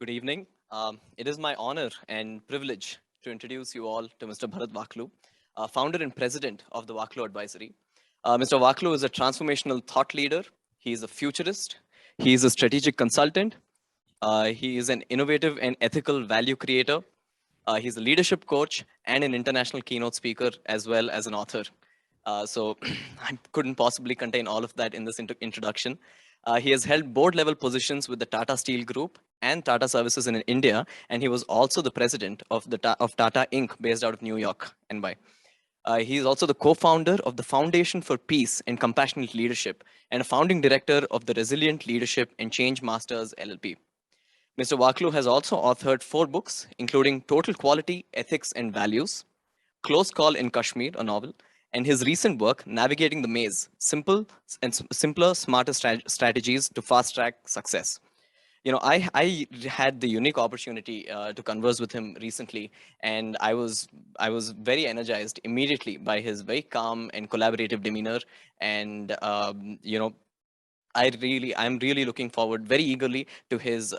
Good evening. It is my honor and privilege to introduce you all to Mr. Bharat Wakhlu, founder and president of the Wakhlu Advisory. Mr. Wakhlu is a transformational thought leader. He is a futurist. He is a strategic consultant. He is an innovative and ethical value creator. He's a leadership coach and an international keynote speaker, as well as an author. So I couldn't possibly contain all of that in this introduction. He has held board level positions with the Tata Steel Group and Tata Services in India, and he was also the president of of Tata Inc., based out of New York, NY. He is also the co-founder of the Foundation for Peace and Compassionate Leadership and a founding director of the Resilient Leadership and Change Masters LLP. Mr. Wakhlu has also authored 4 books, including Total Quality, Ethics and Values, Close Call in Kashmir, a novel, and his recent work, Navigating the Maze, Simpler, Smarter Strategies to Fast Track Success. I had the unique opportunity to converse with him recently, and I was very energized immediately by his very calm and collaborative demeanor. And I'm really looking forward very eagerly to his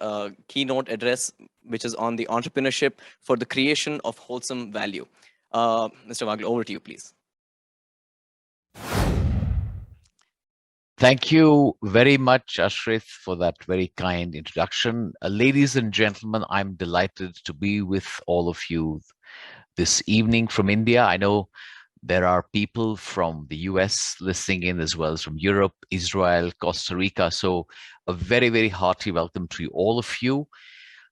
keynote address, which is on the entrepreneurship for the creation of wholesome value. Mr. Waghlu, over to you, please. Thank you very much, Ashrith, for that very kind introduction. Ladies and gentlemen, I'm delighted to be with all of you this evening from India. I know there are people from the US listening in, as well as from Europe, Israel, Costa Rica. So a very, very hearty welcome to all of you.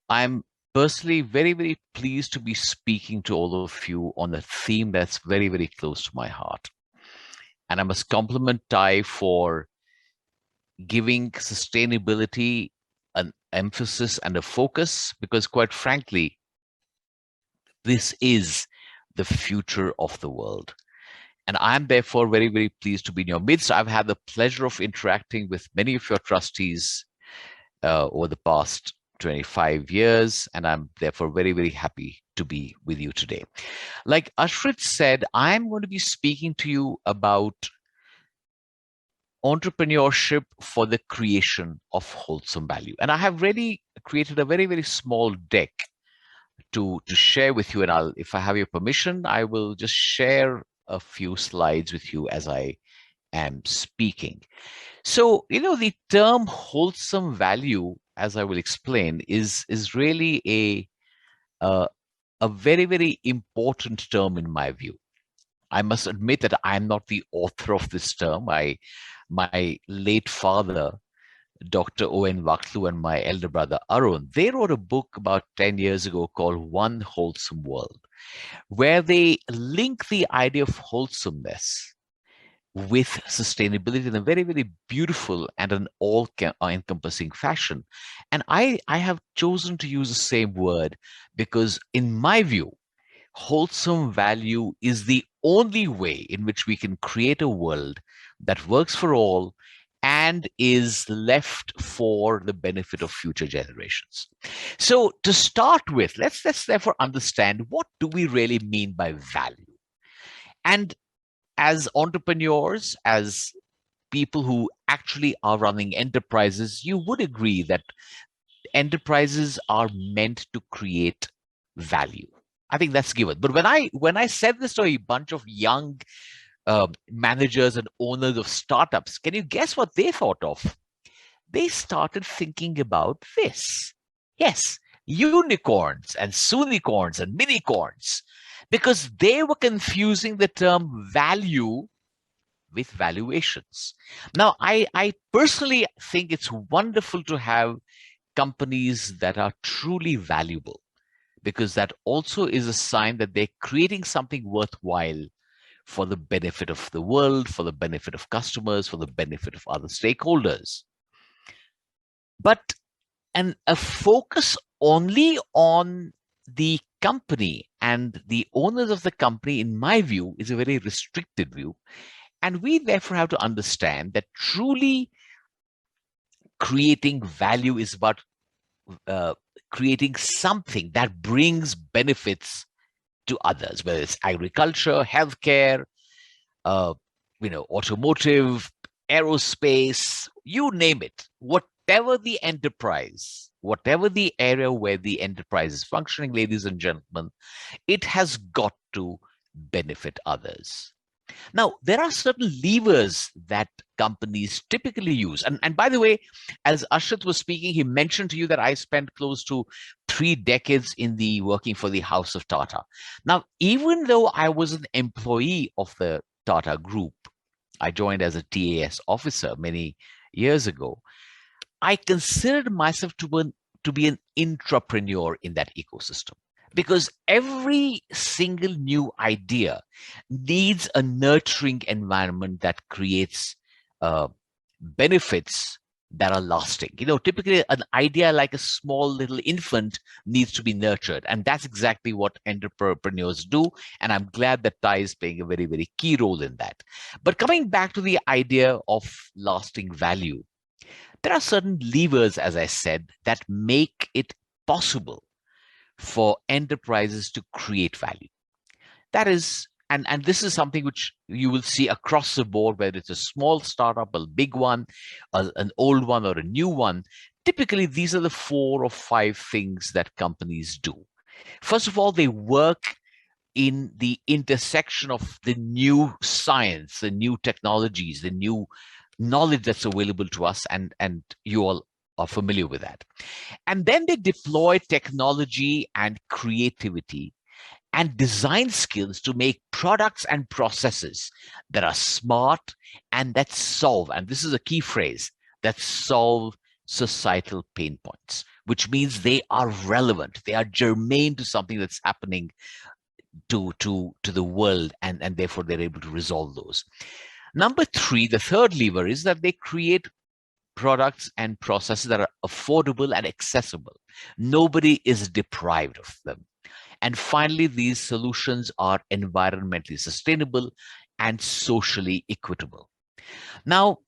I'm personally very, very pleased to be speaking to all of you on a theme that's very, very close to my heart. And I must compliment Ty for giving sustainability an emphasis and a focus, because quite frankly, this is the future of the world. And I'm therefore very, very pleased to be in your midst. I've had the pleasure of interacting with many of your trustees over the past 25 years, and I'm therefore very, very happy to be with you today. Like Ashrit said, I'm going to be speaking to you about entrepreneurship for the creation of wholesome value. And I have really created a very, very small deck to share with you. And if I have your permission, I will just share a few slides with you as I am speaking. So, the term wholesome value, as I will explain, is really a very, very important term in my view. I must admit that I'm not the author of this term. My late father, Dr. O.N. Wakhlu, and my elder brother, Arun, they wrote a book about 10 years ago called One Wholesome World, where they link the idea of wholesomeness with sustainability in a very, very beautiful and an all-encompassing fashion. And I have chosen to use the same word because, in my view, wholesome value is the only way in which we can create a world that works for all and is left for the benefit of future generations. So to start with, let's therefore understand, what do we really mean by value? And as entrepreneurs, as people who actually are running enterprises, you would agree that enterprises are meant to create value. I think that's given. But when I said this to a bunch of young managers and owners of startups, can you guess what they thought of? They started thinking about this. Yes, unicorns and soonicorns and minicorns, because they were confusing the term value with valuations. Now, I personally think it's wonderful to have companies that are truly valuable, because that also is a sign that they're creating something worthwhile for the benefit of the world, for the benefit of customers, for the benefit of other stakeholders. But a focus only on the company and the owners of the company, in my view, is a very restricted view. And we therefore have to understand that truly creating value is about creating something that brings benefits to others, whether it's agriculture, healthcare, automotive, aerospace, you name it. Whatever the enterprise, whatever the area where the enterprise is functioning, ladies and gentlemen, it has got to benefit others. Now, there are certain levers that companies typically use. And by the way, as Ashit was speaking, he mentioned to you that I spent close to 3 decades in the working for the House of Tata. Now, even though I was an employee of the Tata Group, I joined as a TAS officer many years ago, I considered myself to be an entrepreneur in that ecosystem, because every single new idea needs a nurturing environment that creates benefits that are lasting. Typically an idea like a small little infant needs to be nurtured, and that's exactly what entrepreneurs do. And I'm glad that TI is playing a very, very key role in that. But coming back to the idea of lasting value, there are certain levers, as I said, that make it possible for enterprises to create value. That is, and this is something which you will see across the board, whether it's a small startup, a big one, an old one, or a new one. Typically, these are the 4 or 5 things that companies do. First of all, they work in the intersection of the new science, the new technologies, the new knowledge that's available to us, and you all are familiar with that. And then they deploy technology and creativity and design skills to make products and processes that are smart and that solve, and this is a key phrase, that solve societal pain points, which means they are relevant, they are germane to something that's happening to the world, and therefore they're able to resolve those. Number 3, the third lever, is that they create products and processes that are affordable and accessible. Nobody is deprived of them. And finally, these solutions are environmentally sustainable and socially equitable. Now,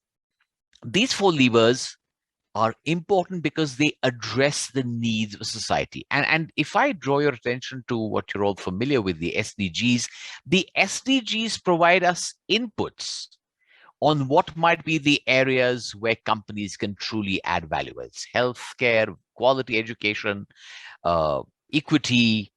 these 4 levers are important because they address the needs of society. And if I draw your attention to what you're all familiar with, the SDGs provide us inputs on what might be the areas where companies can truly add value. It's healthcare, quality education, equity,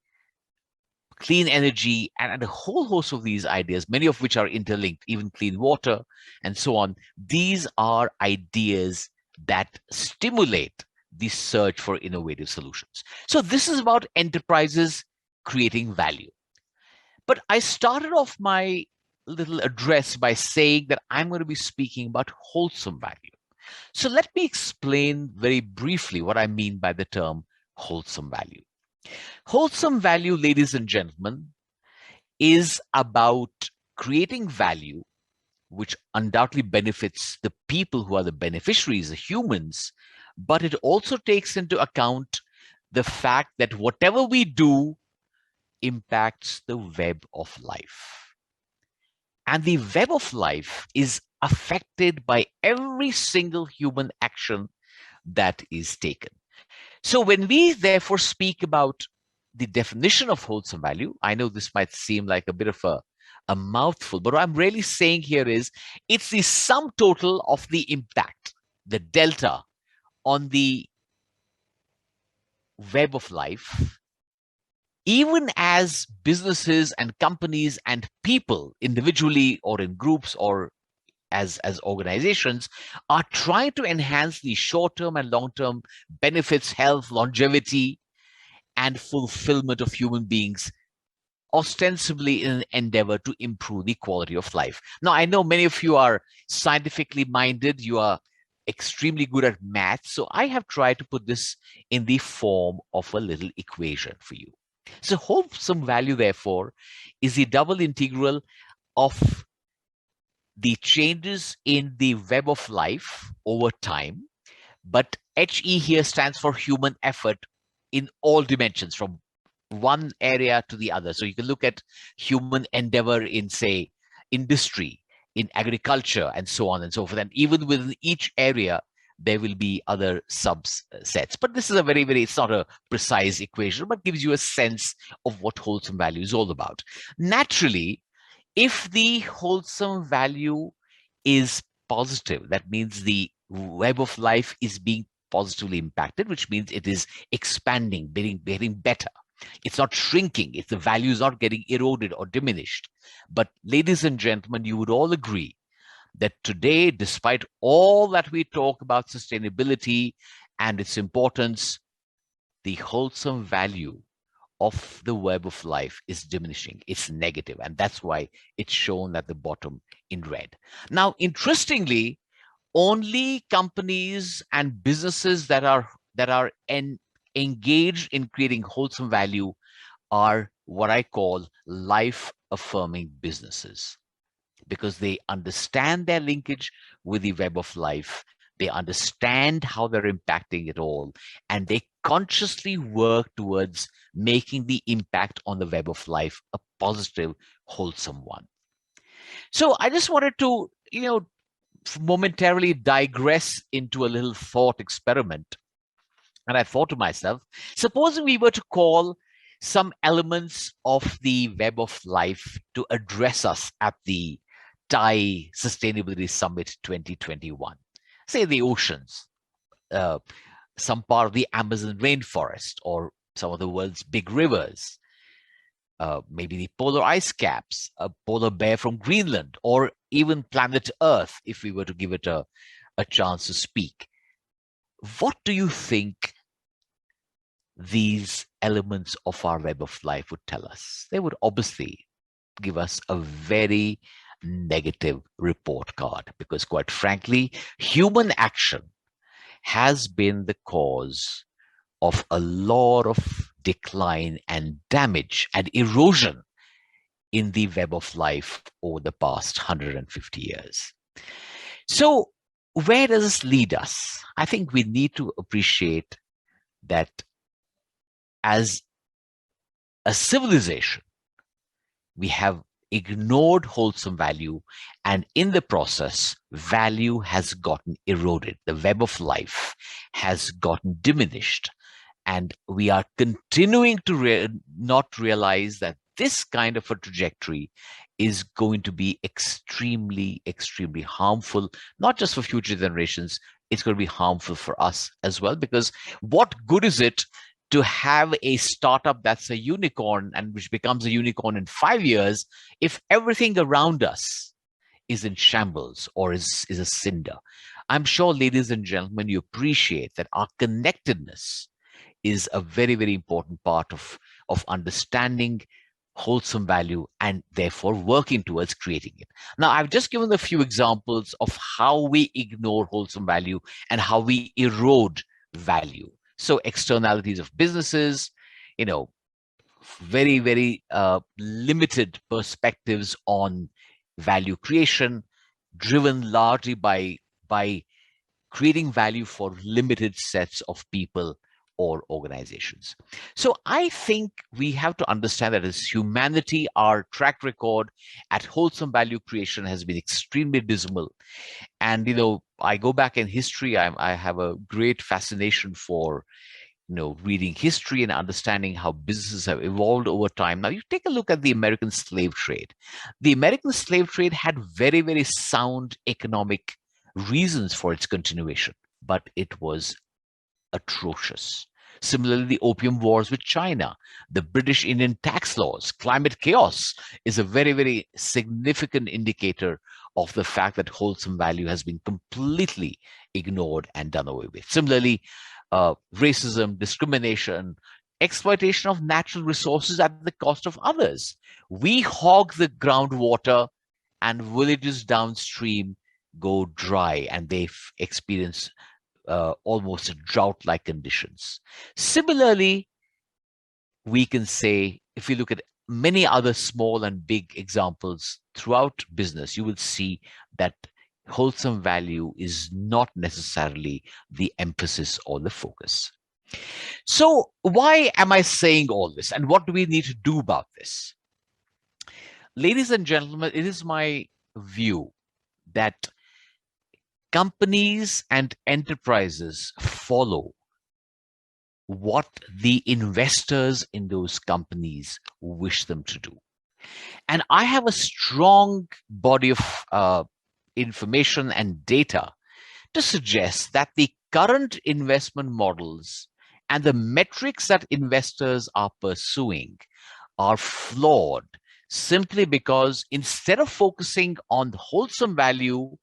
clean energy, and a whole host of these ideas, many of which are interlinked, even clean water and so on. These are ideas that stimulate the search for innovative solutions. So this is about enterprises creating value. But I started off my little address by saying that I'm going to be speaking about wholesome value. So let me explain very briefly what I mean by the term wholesome value. Wholesome value, ladies and gentlemen, is about creating value which undoubtedly benefits the people who are the beneficiaries, the humans, but it also takes into account the fact that whatever we do impacts the web of life. And the web of life is affected by every single human action that is taken. So when we therefore speak about the definition of wholesome value, I know this might seem like a bit of a mouthful, but what I'm really saying here is it's the sum total of the impact, the delta on the web of life, even as businesses and companies and people individually or in groups or as organizations are trying to enhance the short-term and long-term benefits, health, longevity, and fulfillment of human beings, ostensibly in an endeavor to improve the quality of life. Now, I know many of you are scientifically minded, you are extremely good at math, so I have tried to put this in the form of a little equation for you. So wholesome value, therefore, is the double integral of the changes in the web of life over time, but HE here stands for human effort in all dimensions, from one area to the other. So you can look at human endeavor in, say, industry, in agriculture, and so on and so forth. And even within each area, there will be other subsets. But this is a very, it's not a precise equation, but gives you a sense of what wholesome value is all about. Naturally, if the wholesome value is positive, that means the web of life is being positively impacted, which means it is expanding, getting better. It's not shrinking. The value is not getting eroded or diminished. But ladies and gentlemen, you would all agree that today, despite all that we talk about sustainability and its importance, the wholesome value of the web of life is diminishing. It's negative, and that's why it's shown at the bottom in red. Now, interestingly, only companies and businesses that are engaged in creating wholesome value are what I call life affirming businesses, because they understand their linkage with the web of life. They understand how they're impacting it all, and they consciously work towards making the impact on the web of life a positive, wholesome one. So I just wanted to, momentarily digress into a little thought experiment. And I thought to myself, supposing we were to call some elements of the web of life to address us at the Thai Sustainability Summit 2021, say the oceans, uh, some part of the Amazon rainforest, or some of the world's big rivers, maybe the polar ice caps, a polar bear from Greenland, or even planet Earth, if we were to give it a chance to speak. What do you think these elements of our web of life would tell us? They would obviously give us a very negative report card, because quite frankly, human action has been the cause of a lot of decline and damage and erosion in the web of life over the past 150 years. So where does this lead us? I think we need to appreciate that as a civilization, we have ignored wholesome value, and in the process, value has gotten eroded. The web of life has gotten diminished, and we are continuing to not realize that this kind of a trajectory is going to be extremely, extremely harmful, not just for future generations. It's going to be harmful for us as well, because what good is it to have a startup that's a unicorn and which becomes a unicorn in 5 years if everything around us is in shambles or is a cinder? I'm sure, ladies and gentlemen, you appreciate that our connectedness is a very, very important part of understanding wholesome value and therefore working towards creating it. Now, I've just given a few examples of how we ignore wholesome value and how we erode value. So externalities of businesses, very, very limited perspectives on value creation, driven largely by creating value for limited sets of people or organizations. So I think we have to understand that as humanity, our track record at wholesome value creation has been extremely dismal. And, I go back in history, I have a great fascination for, reading history and understanding how businesses have evolved over time. Now, you take a look at the American slave trade. The American slave trade had very, very sound economic reasons for its continuation, but it was atrocious. Similarly, the opium wars with China, the British Indian tax laws, climate chaos is a very, very significant indicator of the fact that wholesome value has been completely ignored and done away with. Similarly, racism, discrimination, exploitation of natural resources at the cost of others. We hog the groundwater, and villages downstream go dry, and they experience almost drought-like conditions. Similarly, we can say, if you look at many other small and big examples throughout business, you will see that wholesome value is not necessarily the emphasis or the focus. So why am I saying all this, and what do we need to do about this? Ladies and gentlemen, it is my view that companies and enterprises follow what the investors in those companies wish them to do. And I have a strong body of information and data to suggest that the current investment models and the metrics that investors are pursuing are flawed simply because instead of focusing on wholesome value,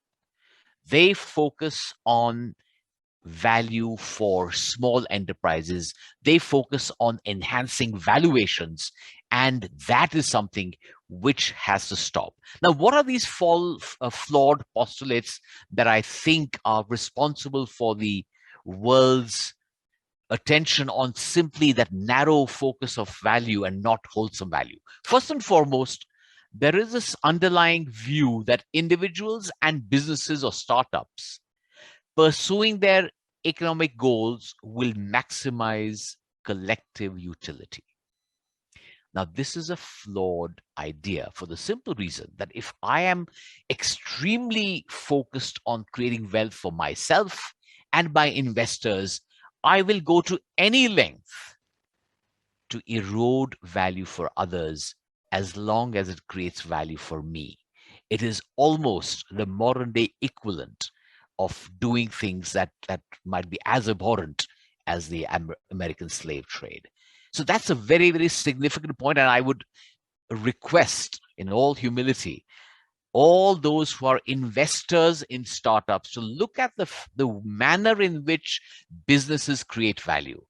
they focus on value for small enterprises. They focus on enhancing valuations, and that is something which has to stop. Now, what are these flawed postulates that I think are responsible for the world's attention on simply that narrow focus of value and not wholesome value? First and foremost, there is this underlying view that individuals and businesses or startups pursuing their economic goals will maximize collective utility. Now, this is a flawed idea for the simple reason that if I am extremely focused on creating wealth for myself and my investors, I will go to any length to erode value for others as long as it creates value for me. It is almost the modern day equivalent of doing things that might be as abhorrent as the American slave trade. So that's a very, very significant point, and I would request in all humility all those who are investors in startups to look at the manner in which businesses create value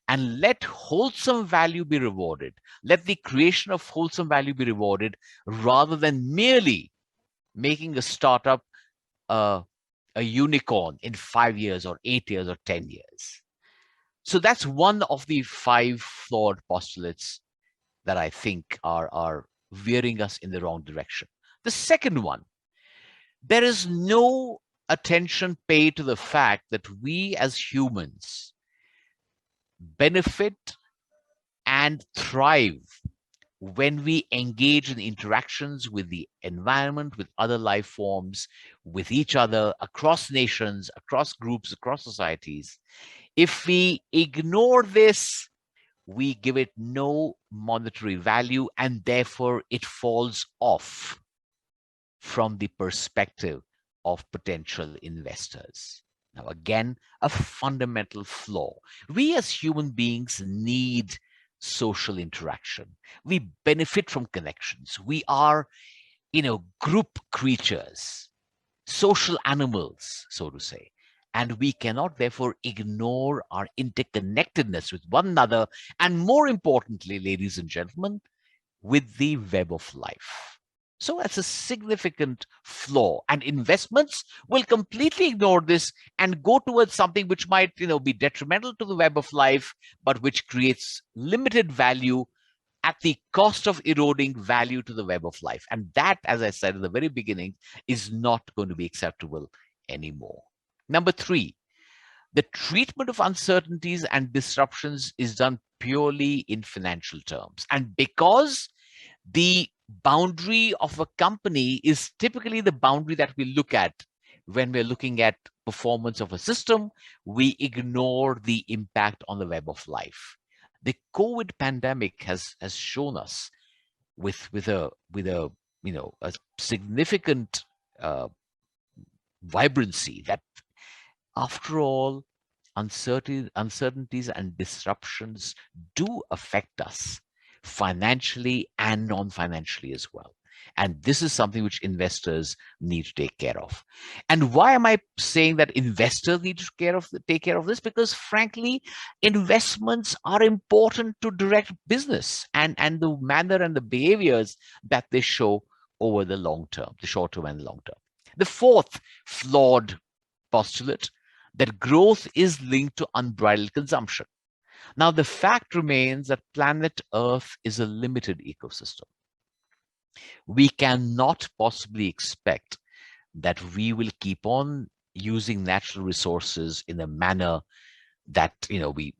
and let wholesome value be rewarded. Let the creation of wholesome value be rewarded rather than merely making a startup a unicorn in 5 years or 8 years or 10 years. So that's one of the 5 flawed postulates that I think are veering us in the wrong direction. The second one, there is no attention paid to the fact that we as humans benefit and thrive when we engage in interactions with the environment, with other life forms, with each other, across nations, across groups, across societies. If we ignore this, we give it no monetary value, and therefore it falls off from the perspective of potential investors. Now, again, a fundamental flaw. We as human beings need social interaction. We benefit from connections. We are, group creatures, social animals, so to say. And we cannot therefore ignore our interconnectedness with one another, and more importantly, ladies and gentlemen, with the web of life. So that's a significant flaw, and investments will completely ignore this and go towards something which might, be detrimental to the web of life, but which creates limited value at the cost of eroding value to the web of life. And that, as I said at the very beginning, is not going to be acceptable anymore. Number 3, the treatment of uncertainties and disruptions is done purely in financial terms. And because the boundary of a company is typically the boundary that we look at when we're looking at performance of a system, we ignore the impact on the web of life. The COVID pandemic has shown us with a significant vibrancy that, after all, uncertainties and disruptions do affect us financially and non-financially as well. And this is something which investors need to take care of. And why am I saying that investors need to take care of this? Because frankly, investments are important to direct business and the manner and the behaviors that they show over the long term, the short term and the long term. The fourth flawed postulate, that growth is linked to unbridled consumption. Now, the fact remains that planet Earth is a limited ecosystem. We cannot possibly expect that we will keep on using natural resources in a manner that we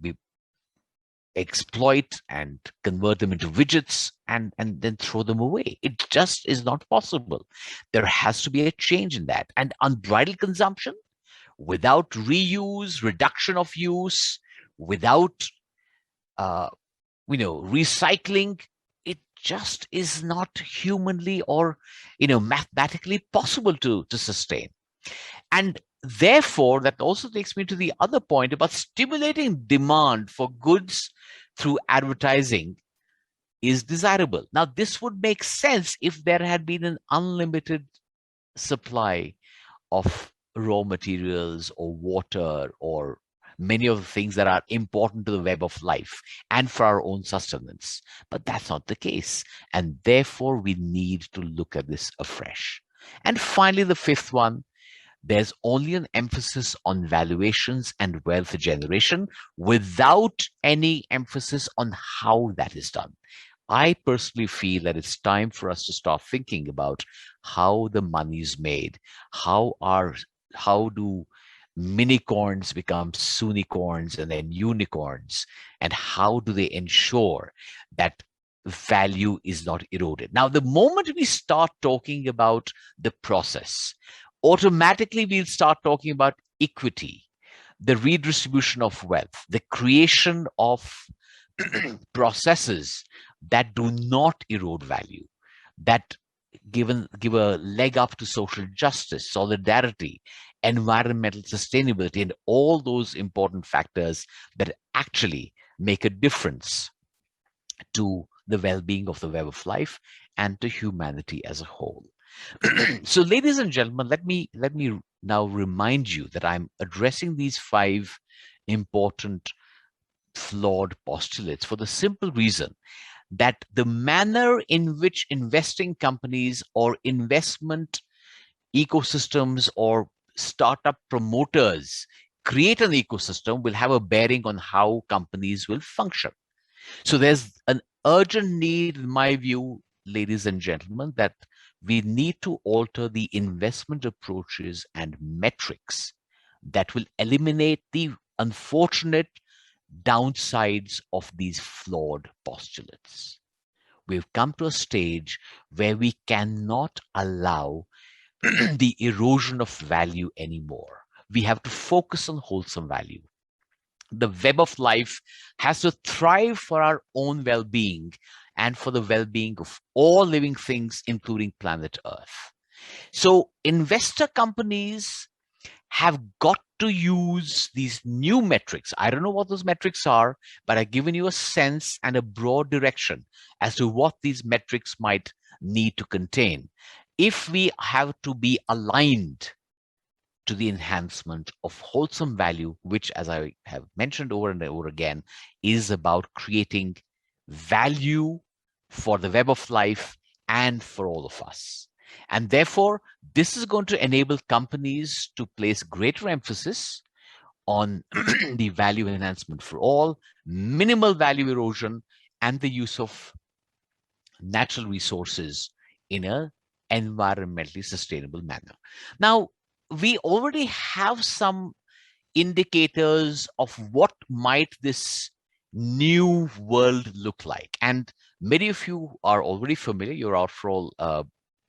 exploit and convert them into widgets and then throw them away. It just is not possible. There has to be a change in that. And unbridled consumption without reuse, reduction of use, without recycling, it just is not humanly or mathematically possible to sustain. And therefore, that also takes me to the other point about stimulating demand for goods through advertising is desirable. Now, this would make sense if there had been an unlimited supply of raw materials or water or many of the things that are important to the web of life and for our own sustenance. But that's not the case. And therefore, we need to look at this afresh. And finally, the fifth one, there's only an emphasis on valuations and wealth generation without any emphasis on how that is done. I personally feel that it's time for us to start thinking about how the money is made, how do minicorns become sunicorns and then unicorns, and how do they ensure that value is not eroded. Now, the moment we start talking about the process, automatically we'll start talking about equity, the redistribution of wealth, the creation of processes that do not erode value, that give a leg up to social justice, solidarity, environmental sustainability, and all those important factors that actually make a difference to the well-being of the web of life and to humanity as a whole. So, ladies and gentlemen, let me now remind you that I'm addressing these 5 important flawed postulates for the simple reason that the manner in which investing companies or investment ecosystems or startup promoters create an ecosystem will have a bearing on how companies will function. So there's an urgent need, in my view, ladies and gentlemen, that we need to alter the investment approaches and metrics that will eliminate the unfortunate downsides of these flawed postulates. We've come to a stage where we cannot allow the erosion of value anymore. We have to focus on wholesome value. The web of life has to thrive for our own well-being and for the well-being of all living things, including planet Earth. So investor companies have got to use these new metrics. I don't know what those metrics are, but I've given you a sense and a broad direction as to what these metrics might need to contain. If we have to be aligned to the enhancement of wholesome value, which, as I have mentioned over and over again, is about creating value for the web of life and for all of us. And therefore, this is going to enable companies to place greater emphasis on the value enhancement for all, minimal value erosion, and the use of natural resources in an environmentally sustainable manner. Now, we already have some indicators of what might this new world look like. And many of you are already familiar. You're after all,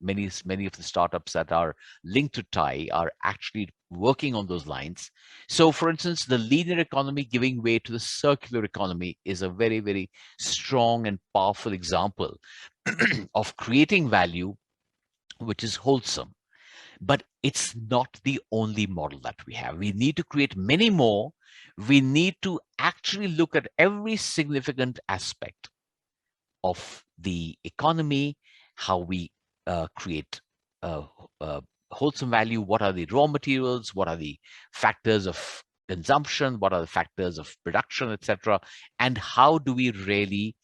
many of the startups that are linked to TIE are actually working on those lines. So for instance, the linear economy giving way to the circular economy is a very, very strong and powerful example of creating value which is wholesome. But it's not the only model that we have. We need to create many more. We need to actually look at every significant aspect of the economy, how we create wholesome value, what are the raw materials, what are the factors of consumption, what are the factors of production, etc., and how do we really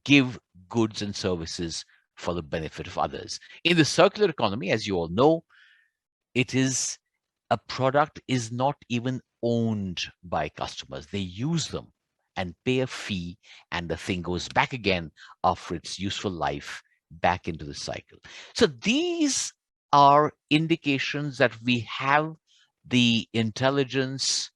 give goods and services for the benefit of others. In the circular economy, as you all know, it is a product is not even owned by customers. They use them and pay a fee, and the thing goes back again after its useful life back into the cycle. So these are indications that we have the intelligence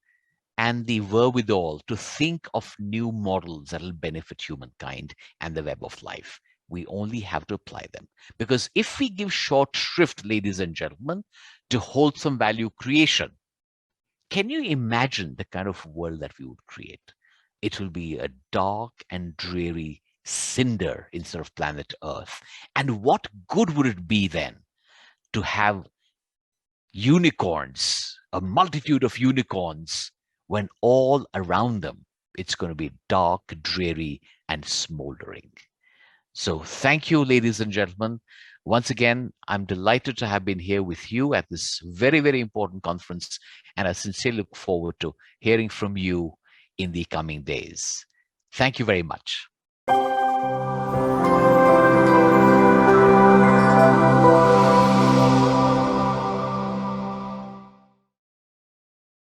and the wherewithal to think of new models that will benefit humankind and the web of life. We only have to apply them. Because if we give short shrift, ladies and gentlemen, to wholesome value creation, can you imagine the kind of world that we would create? It will be a dark and dreary cinder instead of planet Earth. And what good would it be then to have unicorns, a multitude of unicorns, when all around them it's going to be dark, dreary, and smoldering. So, thank you, ladies and gentlemen. Once again, I'm delighted to have been here with you at this very, very important conference, and I sincerely look forward to hearing from you in the coming days. Thank you very much.